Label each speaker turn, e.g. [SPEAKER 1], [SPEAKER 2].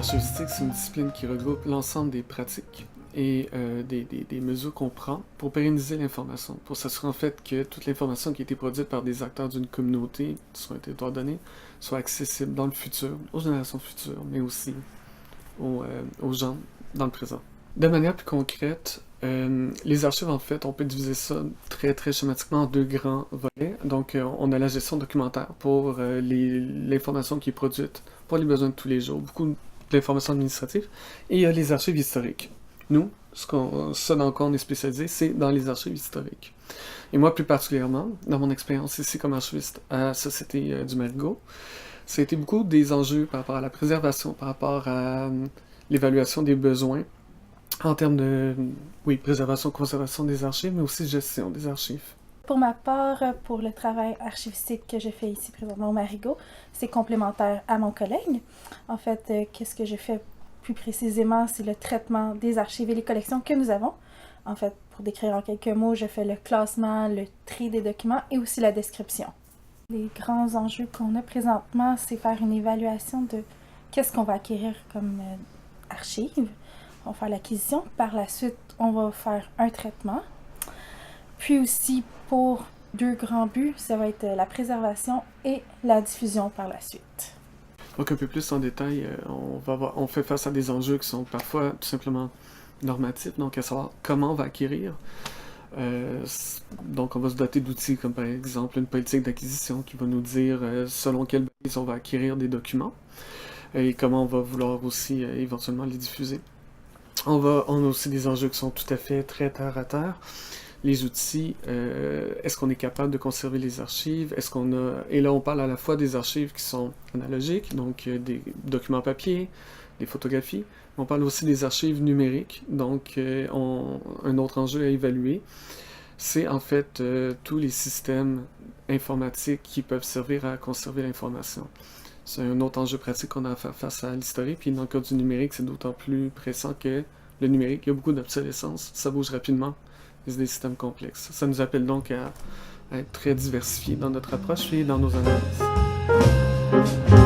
[SPEAKER 1] archivistique, c'est une discipline qui regroupe l'ensemble des pratiques et des mesures qu'on prend pour pérenniser l'information, pour s'assurer en fait que toute l'information qui a été produite par des acteurs d'une communauté sur un territoire donné soit accessible dans le futur, aux générations futures, mais aussi aux gens dans le présent. De manière plus concrète, les archives, en fait, on peut diviser ça très schématiquement en deux grands volets. Donc, on a la gestion documentaire pour l'information qui est produite pour les besoins de tous les jours, beaucoup d'informations administratives, et il y a les archives historiques. Nous, ce dans quoi on est spécialisé, c'est dans les archives historiques. Et moi, plus particulièrement, dans mon expérience ici comme archiviste à la Société du Marigot, ça a été beaucoup des enjeux par rapport à la préservation, par rapport à l'évaluation des besoins, en termes de, préservation, conservation des archives, mais aussi gestion des archives.
[SPEAKER 2] Pour ma part, pour le travail archivistique que je fais ici présentement au Marigot, c'est complémentaire à mon collègue. En fait, qu'est-ce que je fais plus précisément, c'est le traitement des archives et les collections que nous avons. En fait, pour décrire en quelques mots, je fais le classement, le tri des documents et aussi la description. Les grands enjeux qu'on a présentement, c'est faire une évaluation de qu'est-ce qu'on va acquérir comme archives. On va faire l'acquisition. Par la suite, on va faire un traitement. Puis aussi, pour deux grands buts, ça va être la préservation et la diffusion par la suite.
[SPEAKER 1] Donc un peu plus en détail, on fait face à des enjeux qui sont parfois tout simplement normatifs, donc à savoir comment on va acquérir. Donc on va se doter d'outils comme par exemple une politique d'acquisition qui va nous dire selon quelle base on va acquérir des documents et comment on va vouloir aussi éventuellement les diffuser. On a aussi des enjeux qui sont tout à fait très terre à terre. Les outils, est-ce qu'on est capable de conserver les archives? Et là on parle à la fois des archives qui sont analogiques, donc des documents papier, des photographies, mais on parle aussi des archives numériques, donc un autre enjeu à évaluer, c'est en fait tous les systèmes informatiques qui peuvent servir à conserver l'information. C'est un autre enjeu pratique qu'on a à faire face à l'historique, puis dans le cas du numérique, c'est d'autant plus pressant que le numérique, il y a beaucoup d'obsolescence, ça bouge rapidement. C'est des systèmes complexes. Ça nous appelle donc à être très diversifiés dans notre approche et dans nos analyses.